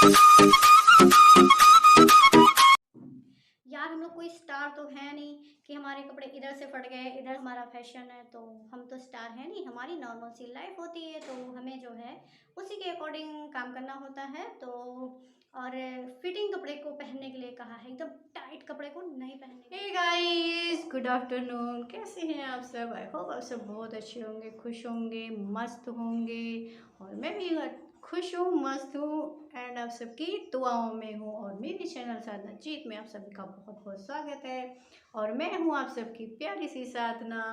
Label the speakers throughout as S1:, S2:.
S1: यार हम लोग कोई स्टार तो है नहीं कि हमारे कपड़े इधर से फट गए, इधर हमारा फैशन है, तो हम तो स्टार है नहीं। हमारी नॉर्मल सी लाइफ होती है, तो हमें जो है उसी के अकॉर्डिंग काम करना होता है। तो और फिटिंग कपड़े को पहनने के लिए कहा है, एकदम टाइट कपड़े को नहीं पहनने। Hey guys, good afternoon. कैसे हैं आप सब? आई होप आप सब बहुत अच्छे होंगे, खुश होंगे, मस्त होंगे। और मैं भी खुश हूँ, मस्त हूँ एंड आप सबकी दुआओं में हूँ। और मेरे चैनल साधना जीत में आप सभी का बहुत बहुत स्वागत है। और मैं हूँ आप सबकी प्यारी सी साधना।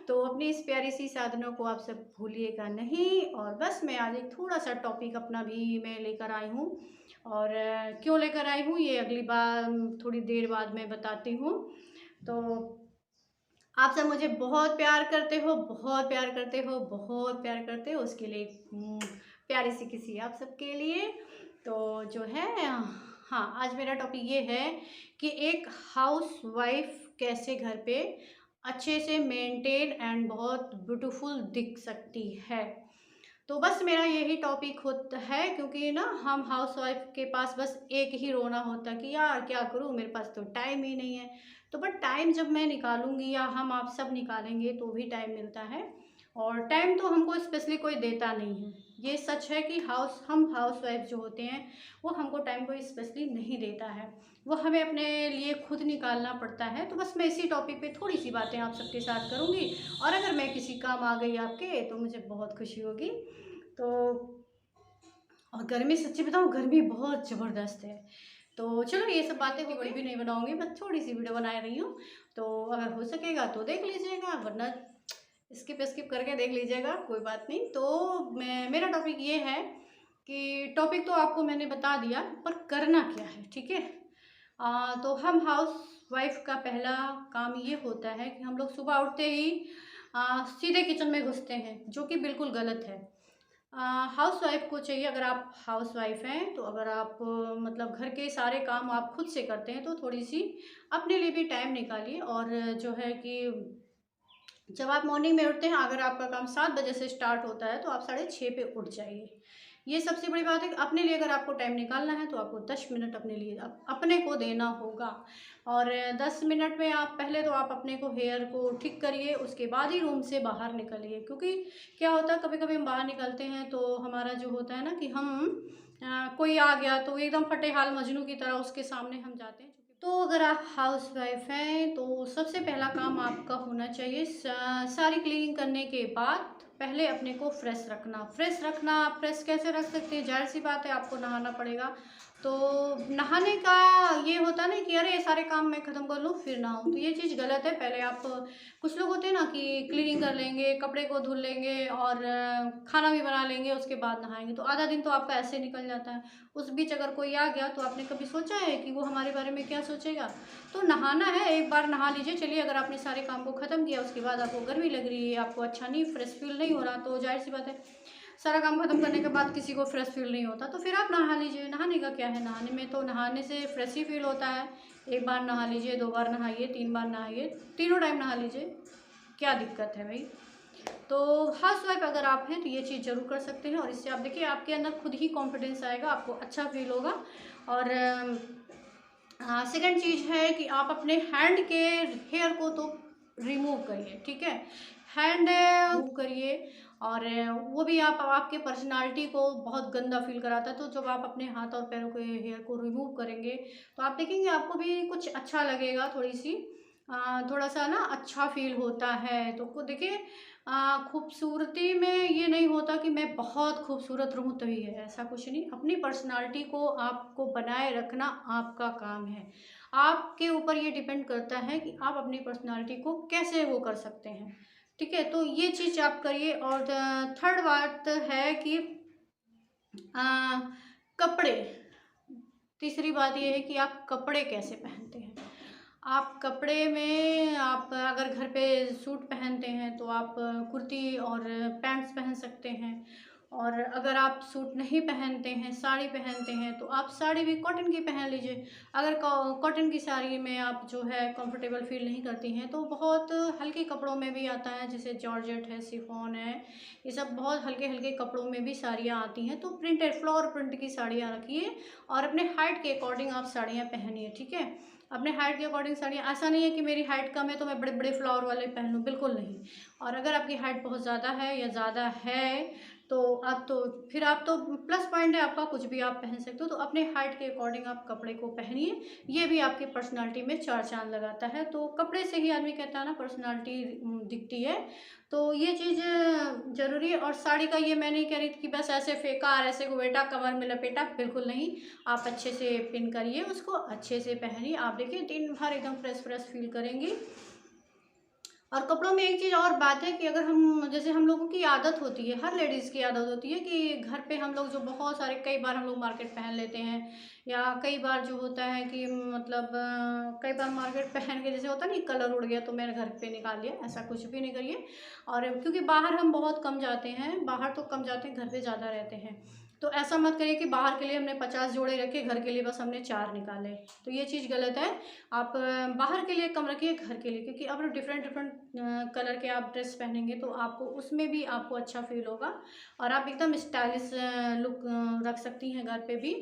S1: तो अपनी इस प्यारी सी साधना को आप सब भूलिएगा नहीं। और बस मैं आज एक थोड़ा सा टॉपिक अपना भी मैं लेकर आई हूँ। और क्यों लेकर आई हूँ ये अगली बार थोड़ी देर बाद मैं बताती हूँ। तो आप सब मुझे बहुत प्यार करते हो, बहुत प्यार करते हो, बहुत प्यार करते हो, उसके लिए प्यारी सी किसी आप सबके लिए। तो जो है, हाँ, आज मेरा टॉपिक ये है कि एक हाउस वाइफ कैसे घर पे अच्छे से मेंटेन एंड बहुत ब्यूटीफुल दिख सकती है। तो बस मेरा यही टॉपिक होता है, क्योंकि ना हम हाउस वाइफ के पास बस एक ही रोना होता है कि यार क्या करूँ, मेरे पास तो टाइम ही नहीं है। तो बट टाइम जब मैं निकालूंगी या हम आप सब निकालेंगे तो भी टाइम मिलता है। और टाइम तो हमको स्पेशली कोई देता नहीं है, ये सच है कि हम हाउस वाइफ जो होते हैं वो हमको टाइम कोई स्पेशली नहीं देता है, वो हमें अपने लिए खुद निकालना पड़ता है। तो बस मैं इसी टॉपिक पे थोड़ी सी बातें आप सबके साथ करूँगी। और अगर मैं किसी काम आ गई आपके तो मुझे बहुत खुशी होगी। तो और गर्मी, सच्ची बताऊँ, गर्मी बहुत ज़बरदस्त है। तो चलो ये सब बातें बड़ी भी नहीं बनाऊंगी, मैं थोड़ी सी वीडियो बना रही हूँ। तो अगर हो सकेगा तो देख लीजिएगा, वरना स्किप करके देख लीजिएगा, कोई बात नहीं। तो मेरा टॉपिक ये है कि टॉपिक तो आपको मैंने बता दिया, पर करना क्या है, ठीक है। तो हम हाउस वाइफ का पहला काम ये होता है कि हम लोग सुबह उठते ही सीधे किचन में घुसते हैं, जो कि बिल्कुल गलत है। हाउस वाइफ को चाहिए, अगर आप हाउस वाइफ हैं तो अगर आप मतलब घर के सारे काम आप खुद से करते हैं तो थोड़ी सी अपने लिए भी टाइम निकालिए। और जो है कि जब आप मॉर्निंग में उठते हैं, अगर आपका काम 7 बजे से स्टार्ट होता है तो आप 6:30 पे उठ जाइए। ये सबसे बड़ी बात है कि अपने लिए अगर आपको टाइम निकालना है तो आपको 10 मिनट अपने लिए अपने को देना होगा। और 10 मिनट में आप पहले तो आप अपने को हेयर को ठीक करिए, उसके बाद ही रूम से बाहर निकलिए। क्योंकि क्या होता है, कभी कभी हम बाहर निकलते हैं तो हमारा जो होता है ना कि हम कोई आ गया तो एकदम फटे हाल मजनू की तरह उसके सामने हम जाते हैं। तो अगर आप हाउस वाइफ हैं तो सबसे पहला काम आपका होना चाहिए, सारी क्लीनिंग करने के बाद पहले अपने को फ्रेश कैसे रख सकते हैं, जाहिर सी बात है आपको नहाना पड़ेगा। तो नहाने का ये होता है ना कि अरे ये सारे काम मैं ख़त्म कर लूँ फिर नहाऊँ, तो ये चीज़ गलत है। पहले आप, कुछ लोग होते हैं ना कि क्लीनिंग कर लेंगे, कपड़े को धुल लेंगे और खाना भी बना लेंगे, उसके बाद नहाएंगे, तो आधा दिन तो आपका ऐसे निकल जाता है। उस बीच अगर कोई आ गया तो आपने कभी सोचा है कि वो हमारे बारे में क्या सोचेगा। तो नहाना है, एक बार नहा लीजिए। चलिए, अगर आपने सारे काम को ख़त्म किया, उसके बाद आपको गर्मी लग रही है, आपको अच्छा नहीं, फ्रेश फील नहीं हो रहा, तो जाहिर सी बात है सारा काम ख़त्म करने के बाद किसी को फ्रेश फील नहीं होता, तो फिर आप नहा लीजिए। नहाने का क्या है, नहाने में तो नहाने से फ्रेश ही फील होता है। एक बार नहा लीजिए, 2 बार नहाइए, 3 बार नहाइए, तीनों टाइम नहा लीजिए, क्या दिक्कत है भाई। तो हाउस वाइफ अगर आप हैं तो ये चीज़ ज़रूर कर सकते हैं, और इससे आप देखिए आपके अंदर खुद ही कॉन्फिडेंस आएगा, आपको अच्छा फील होगा। और सेकंड चीज़ है कि आप अपने हैंड के हेयर को तो रिमूव करिए, ठीक है। हैंड रिमूव करिए। और वो भी आप, आपके पर्सनालिटी को बहुत गंदा फील कराता है। तो जब आप अपने हाथ और पैरों के हेयर को रिमूव करेंगे तो आप देखेंगे आपको भी कुछ अच्छा लगेगा, थोड़ा सा ना अच्छा फील होता है। तो देखिए, खूबसूरती में ये नहीं होता कि मैं बहुत खूबसूरत रहूँ तभी है, ऐसा कुछ नहीं। अपनी पर्सनालिटी को आपको बनाए रखना आपका काम है। आपके ऊपर ये डिपेंड करता है कि आप अपनी पर्सनालिटी को कैसे वो कर सकते हैं, ठीक है। तो ये चीज़ आप करिए। और थर्ड बात है कि आ, कपड़े, तीसरी बात ये है कि आप कपड़े कैसे पहनते हैं। आप कपड़े में, आप अगर घर पे सूट पहनते हैं तो आप कुर्ती और पैंट्स पहन सकते हैं।
S2: और अगर आप सूट नहीं पहनते हैं, साड़ी पहनते हैं, तो आप साड़ी भी कॉटन की पहन लीजिए। अगर कॉटन की साड़ी में आप जो है कंफर्टेबल फील नहीं करती हैं, तो बहुत हल्के कपड़ों में भी आता है, जैसे जॉर्जेट है, शिफॉन है, ये सब बहुत हल्के हल्के कपड़ों में भी साड़ियाँ आती हैं। तो प्रिंटेड फ्लोर प्रिंट की साड़ियाँ रखिए और अपने हाइट के अकॉर्डिंग आप साड़ियाँ पहनिए, ठीक है। अपने हाइट के अकॉर्डिंग साड़ियाँ, ऐसा नहीं है कि मेरी हाइट कम है तो मैं बड़े बड़े फ्लावर वाले पहन लूँ, बिल्कुल नहीं। और अगर आपकी हाइट बहुत ज़्यादा है या ज़्यादा है तो फिर आप तो प्लस पॉइंट है आपका, कुछ भी आप पहन सकते हो। तो अपने हाइट के अकॉर्डिंग आप कपड़े को पहनिए, ये भी आपकी पर्सनालिटी में चार चांद लगाता है। तो कपड़े से ही आदमी कहता है ना पर्सनालिटी दिखती है, तो ये चीज़ ज़रूरी है। और साड़ी का ये मैं नहीं कह रही थी कि बस ऐसे फेंका और ऐसे घुमेटा कमर में लपेटा, बिल्कुल नहीं। आप अच्छे से पिन करिए उसको, अच्छे से पहनिए, आप देखिए दिन भर एकदम फ्रेश फ्रेश फील करेंगी। और कपड़ों में एक चीज़ और बात है कि अगर हम, जैसे हम लोगों की आदत होती है, हर लेडीज़ की आदत होती है कि घर पे हम लोग जो बहुत सारे, कई बार हम लोग मार्केट पहन लेते हैं, या कई बार जो होता है कि मतलब कई बार मार्केट पहन के जैसे होता नहीं कलर उड़ गया तो मैंने घर पे निकाल लिया, ऐसा कुछ भी नहीं करिए। और क्योंकि बाहर हम बहुत कम जाते हैं, बाहर तो कम जाते हैं, घर पे ज़्यादा रहते हैं, तो ऐसा मत करिए कि बाहर के लिए हमने 50 जोड़े रखे, घर के लिए बस हमने 4 निकाले, तो ये चीज़ गलत है। आप बाहर के लिए कम रखिए, घर के लिए, क्योंकि अब डिफरेंट डिफरेंट कलर के आप ड्रेस पहनेंगे तो आपको उसमें भी आपको अच्छा फील होगा और आप एकदम स्टाइलिश लुक रख सकती हैं घर पे भी।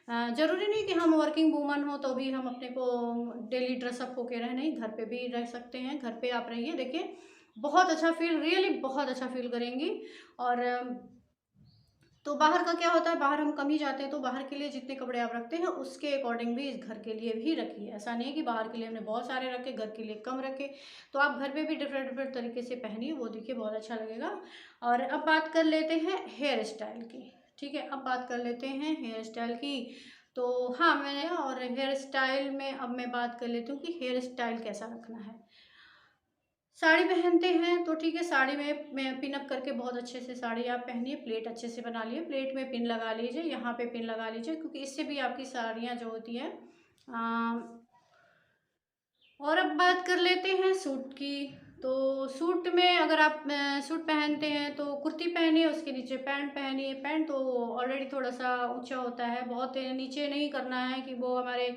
S2: ज़रूरी नहीं कि हम वर्किंग वूमन हो तो भी हम अपने को डेली ड्रेसअप होके रहे, नहीं, घर पे भी रह सकते हैं। घर पे आप रहिए, देखिए बहुत अच्छा फील, रियली बहुत अच्छा फील करेंगी। और तो बाहर का क्या होता है, बाहर हम कम ही जाते हैं, तो बाहर के लिए जितने कपड़े आप रखते हैं उसके अकॉर्डिंग भी इस घर के लिए भी रखिए। ऐसा नहीं है कि बाहर के लिए हमने बहुत सारे रखे, घर के लिए कम रखे। तो आप घर पे भी डिफरेंट डिफरेंट तरीके से पहनिए, वो देखिए बहुत अच्छा लगेगा। और अब बात कर लेते हैं हेयर स्टाइल की, ठीक है। अब बात कर लेते हैं हेयर स्टाइल की। तो हाँ, मैंने, और हेयर स्टाइल में अब मैं बात कर लेती हूँ कि हेयर स्टाइल कैसा रखना है। साड़ी पहनते हैं तो ठीक है, साड़ी में पिन अप करके बहुत अच्छे से साड़ी आप पहनिए, प्लेट अच्छे से बना लिए, प्लेट में पिन लगा लीजिए, यहाँ पे पिन लगा लीजिए, क्योंकि इससे भी आपकी साड़ियाँ जो होती हैं। और अब बात कर लेते हैं सूट की। तो सूट में अगर आप सूट पहनते हैं तो कुर्ती पहनिए, उसके नीचे पैंट पहनिए। पैंट तो ऑलरेडी थोड़ा सा ऊंचा होता है, बहुत नीचे नहीं करना है कि वो हमारे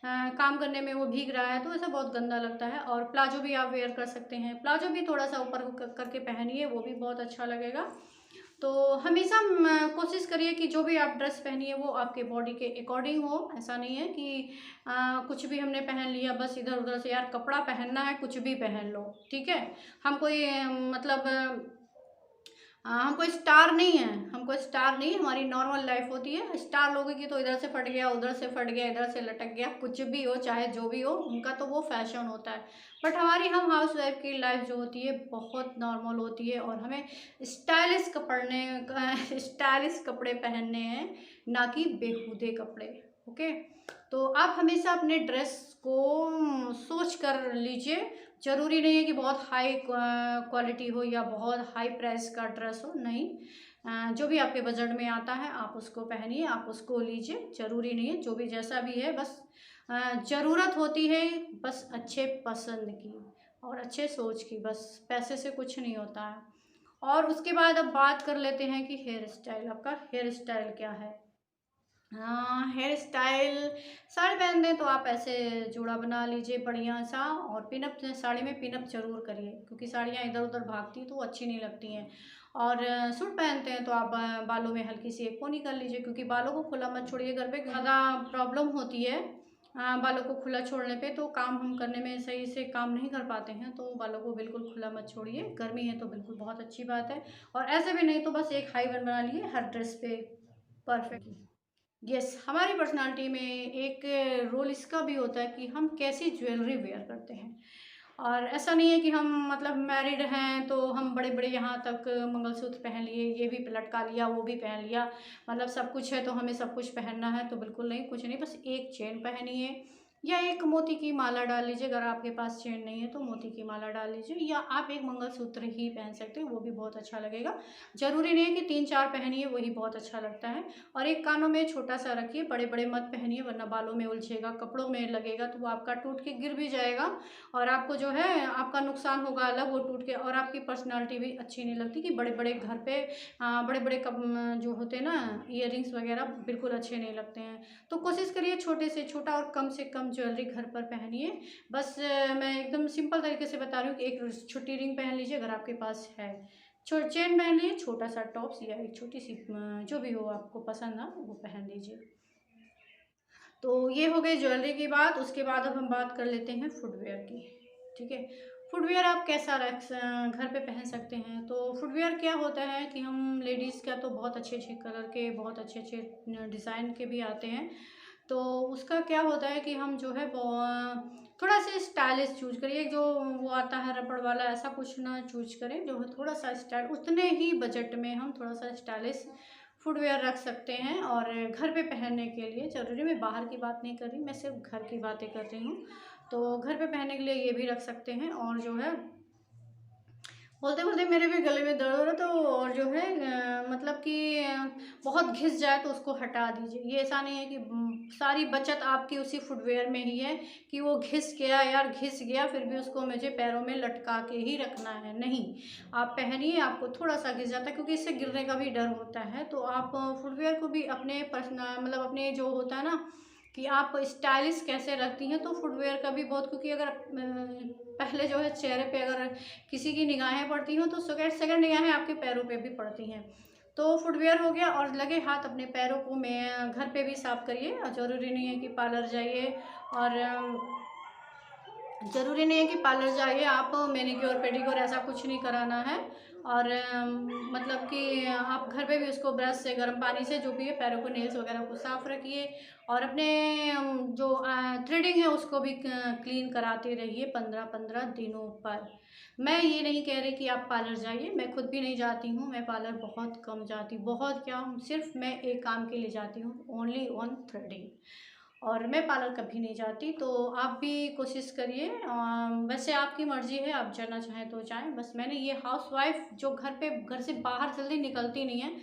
S2: काम करने में वो भीग रहा है, तो ऐसा बहुत गंदा लगता है। और प्लाजो भी आप वेयर कर सकते हैं, प्लाजो भी थोड़ा सा ऊपर करके पहनिए, वो भी बहुत अच्छा लगेगा। तो हमेशा कोशिश करिए कि जो भी आप ड्रेस पहनिए वो आपके बॉडी के अकॉर्डिंग हो। ऐसा नहीं है कि कुछ भी हमने पहन लिया बस इधर उधर से, यार कपड़ा पहनना है कुछ भी पहन लो, ठीक है। हम कोई मतलब हम कोई स्टार नहीं है, हम कोई स्टार नहीं, हमारी नॉर्मल लाइफ होती है। स्टार लोगों की तो इधर से फट गया, उधर से फट गया, इधर से लटक गया, कुछ भी हो, चाहे जो भी हो, उनका तो वो फैशन होता है। बट हमारी, हम हाउस वाइफ की लाइफ जो होती है बहुत नॉर्मल होती है, और हमें स्टाइलिश कपड़े स्टाइलिश कपड़े पहनने हैं, ना कि बेहूदे कपड़े, ओके। तो आप हमेशा अपने ड्रेस को सोच कर लीजिए। ज़रूरी नहीं है कि बहुत हाई क्वालिटी हो या बहुत हाई प्राइस का ड्रेस हो, नहीं। जो भी आपके बजट में आता है आप उसको पहनिए, आप उसको लीजिए। ज़रूरी नहीं है, जो भी जैसा भी है, बस ज़रूरत होती है बस अच्छे पसंद की और अच्छे सोच की, बस पैसे से कुछ नहीं होता है। और उसके बाद अब बात कर लेते हैं कि हेयर स्टाइल, आपका हेयर स्टाइल क्या है। हाँ, हेयर स्टाइल, साड़ी पहनते हैं तो आप ऐसे जूड़ा बना लीजिए बढ़िया सा, और पिनअप, साड़ी में पिनअप जरूर करिए, क्योंकि साड़ियाँ इधर उधर भागती हैं तो वो अच्छी नहीं लगती हैं। और सूट पहनते हैं तो आप बालों में हल्की सी एक पोनी कर लीजिए, क्योंकि बालों को खुला मत छोड़िए, घर पे ज़्यादा प्रॉब्लम होती है बालों को खुला छोड़ने पे, तो काम हम करने में सही से काम नहीं कर पाते हैं। तो बालों को बिल्कुल खुला मत छोड़िए, गर्मी है तो बिल्कुल बहुत अच्छी बात है। और ऐसे भी नहीं तो बस एक हाई बन बना लिए हर ड्रेस पे, परफेक्ट। यस, हमारी पर्सनालिटी में एक रोल इसका भी होता है कि हम कैसी ज्वेलरी वेयर करते हैं। और ऐसा नहीं है कि हम मतलब मैरिड हैं तो हम बड़े बड़े यहाँ तक मंगलसूत्र पहन लिए, ये भी लटका लिया, वो भी पहन लिया, मतलब सब कुछ है तो हमें सब कुछ पहनना है, तो बिल्कुल नहीं, कुछ नहीं, बस एक चेन पहनिए, या एक मोती की माला डाल लीजिए, अगर आपके पास चेन नहीं है तो मोती की माला डाल लीजिए, या आप एक मंगलसूत्र ही पहन सकते हैं, वो भी बहुत अच्छा लगेगा। ज़रूरी नहीं है कि 3-4 पहनिए, वही बहुत अच्छा लगता है। और एक कानों में छोटा सा रखिए, बड़े बड़े मत पहनिए वरना बालों में उलझेगा, कपड़ों में लगेगा तो वो आपका टूट के गिर भी जाएगा और आपको जो है आपका नुकसान होगा अलग, वो टूट के। और आपकी पर्सनालिटी भी अच्छी नहीं लगती कि बड़े बड़े घर पे बड़े बड़े जो होते हैं ना ईयरिंग्स वगैरह, बिल्कुल अच्छे नहीं लगते हैं। तो कोशिश करिए छोटे से छोटा और कम से कम ज्वेलरी घर पर पहनिए। बस मैं एकदम सिंपल तरीके से बता रही हूँ कि एक छोटी रिंग पहन लीजिए अगर आपके पास है, चेन पहन लीजिए, छोटा सा टॉप्स या एक छोटी सी जो भी हो आपको पसंद ना वो पहन लीजिए। तो ये हो गई ज्वेलरी की बात। उसके बाद अब हम बात कर लेते हैं फुटवेयर की। ठीक है, फुटवेयर आप कैसा घर पे पहन सकते हैं। तो फुटवेयर क्या होता है कि हम लेडीज़ का तो बहुत अच्छे अच्छे कलर के, बहुत अच्छे अच्छे डिज़ाइन के भी आते हैं। तो उसका क्या होता है कि हम जो है वो थोड़ा सा स्टाइलिश चूज करिए, जो वो आता है रबड़ वाला ऐसा कुछ ना चूज करें, जो है थोड़ा सा स्टाइल, उतने ही बजट में हम थोड़ा सा स्टाइलिश फुटवेयर रख सकते हैं। और घर पे पहनने के लिए, ज़रूरी मैं बाहर की बात नहीं कर रही, मैं सिर्फ घर की बातें कर रही हूँ। तो घर पे पहनने के लिए ये भी रख सकते हैं। और जो है बोलते बोलते मेरे भी गले में दर्द हो रहा है, तो और जो है मतलब कि बहुत घिस जाए तो उसको हटा दीजिए। ये ऐसा नहीं है कि सारी बचत आपकी उसी फुटवेयर में ही है कि वो घिस गया यार, घिस गया फिर भी उसको मुझे पैरों में लटका के ही रखना है, नहीं। आप पहनिए, आपको थोड़ा सा घिस जाता है क्योंकि इससे गिरने का भी डर होता है, तो आप फुटवेयर को भी अपने पर्सनल मतलब अपने जो होता है ना कि आप स्टाइलिश कैसे रखती हैं, तो फुटवेयर का भी बहुत, क्योंकि अगर पहले जो है चेहरे पे अगर किसी की निगाहें पड़ती हों तो सेकंड निगाहें आपके पैरों पे भी पड़ती हैं। तो फुटवेयर हो गया। और लगे हाथ अपने पैरों को मैं घर पे भी साफ करिए, और ज़रूरी नहीं है कि पार्लर जाइए, और ज़रूरी नहीं है कि पार्लर जाइए आप, मैनिक्योर पेडिक्योर ऐसा कुछ नहीं कराना है। और मतलब कि आप घर पे भी उसको ब्रश से, गर्म पानी से, जो भी है पैरों को, नेल्स वगैरह को साफ़ रखिए। और अपने जो थ्रेडिंग है उसको भी क्लीन कराते रहिए 15-15 दिनों पर। मैं ये नहीं कह रही कि आप पार्लर जाइए, मैं खुद भी नहीं जाती हूँ, मैं पार्लर बहुत कम जाती हूँ, बहुत क्या, सिर्फ मैं एक काम के लिए जाती हूँ, ओनली ऑन थ्रेडिंग। और मैं पार्लर कभी नहीं जाती, तो आप भी कोशिश करिए। वैसे आपकी मर्ज़ी है, आप जाना चाहें तो जाएं। बस मैंने ये हाउसवाइफ जो घर से बाहर जल्दी निकलती नहीं है,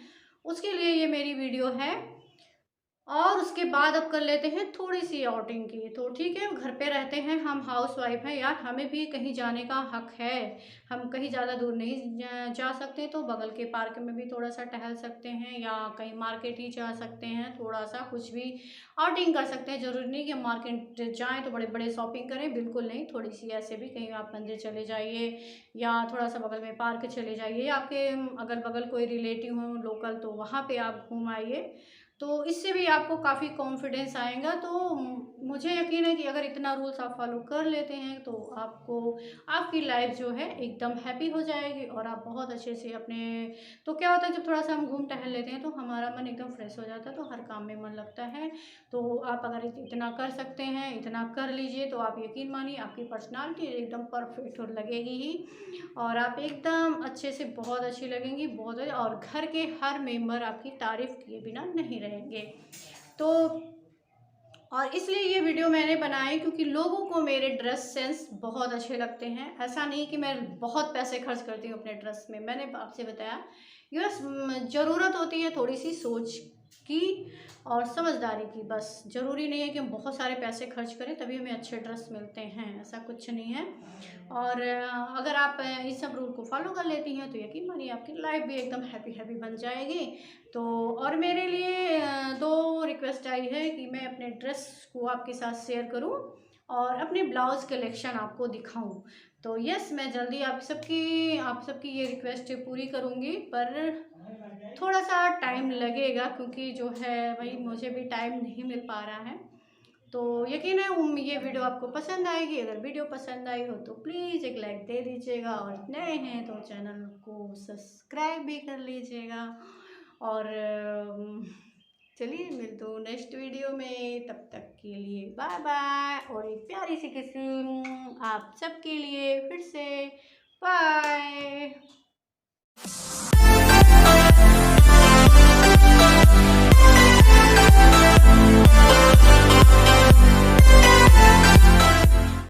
S2: उसके लिए ये मेरी वीडियो है। और उसके बाद अब कर लेते हैं थोड़ी सी आउटिंग की। तो ठीक है, घर पे रहते हैं, हम हाउस वाइफ हैं यार, हमें भी कहीं जाने का हक है। हम कहीं ज़्यादा दूर नहीं जा सकते, तो बगल के पार्क में भी थोड़ा सा टहल सकते हैं, या कहीं मार्केट ही जा सकते हैं, थोड़ा सा कुछ भी आउटिंग कर सकते हैं। ज़रूरी नहीं कि हम मार्केट जाएँ तो बड़े बड़े शॉपिंग करें, बिल्कुल नहीं। थोड़ी सी ऐसे भी कहीं आप मंदिर चले जाइए, या थोड़ा सा बगल में पार्क चले जाइए, या आपके अगल बगल कोई रिलेटिव हो लोकल, तो वहाँ पे आप घूम आइए। तो इससे भी आपको काफ़ी कॉन्फिडेंस आएगा। तो मुझे यकीन है कि अगर इतना रूल्स आप फॉलो कर लेते हैं तो आपको, आपकी लाइफ जो है एकदम हैप्पी हो जाएगी, और आप बहुत अच्छे से अपने, तो क्या होता है जब थोड़ा सा हम घूम टहल लेते हैं तो हमारा मन एकदम फ्रेश हो जाता है, तो हर काम में मन लगता है। तो आप अगर इतना कर सकते हैं, इतना कर लीजिए, तो आप यकीन मानिए आपकी पर्सनालिटी एकदम परफेक्ट और लगेगी ही, और आप एकदम अच्छे से बहुत अच्छी लगेंगी, बहुत। और घर के हर मेंबर आपकी तारीफ़ किए बिना नहीं रहेंगे। तो और इसलिए ये वीडियो मैंने बनाई क्योंकि लोगों को मेरे ड्रेस सेंस बहुत अच्छे लगते हैं। ऐसा नहीं कि मैं बहुत पैसे खर्च करती हूँ अपने ड्रेस में, मैंने आपसे बताया, यस, ज़रूरत होती है थोड़ी सी सोच की और समझदारी की। बस ज़रूरी नहीं है कि हम बहुत सारे पैसे खर्च करें तभी हमें अच्छे ड्रेस मिलते हैं, ऐसा कुछ नहीं है। और अगर आप इस सब रूल को फॉलो कर लेती हैं तो यकीन मानिए आपकी लाइफ भी एकदम हैप्पी हैप्पी बन जाएगी। तो और मेरे लिए दो रिक्वेस्ट आई है कि मैं अपने ड्रेस को आपके साथ शेयर करूं और अपने ब्लाउज़ कलेक्शन आपको दिखाऊं। तो यस, मैं जल्दी आप सबकी ये रिक्वेस्ट पूरी करूंगी, पर थोड़ा सा टाइम लगेगा क्योंकि जो है भाई मुझे भी टाइम नहीं मिल पा रहा है। तो यकीन है ये वीडियो आपको पसंद आएगी। अगर वीडियो पसंद आई हो तो प्लीज़ एक लाइक दे दीजिएगा, और नए हैं तो चैनल को सब्सक्राइब भी कर लीजिएगा। और चलिए मिलते हूँ नेक्स्ट वीडियो में, तब तक के लिए बाय बाय। और एक प्यारी सी किस्म आप सबके लिए फिर से, बाय।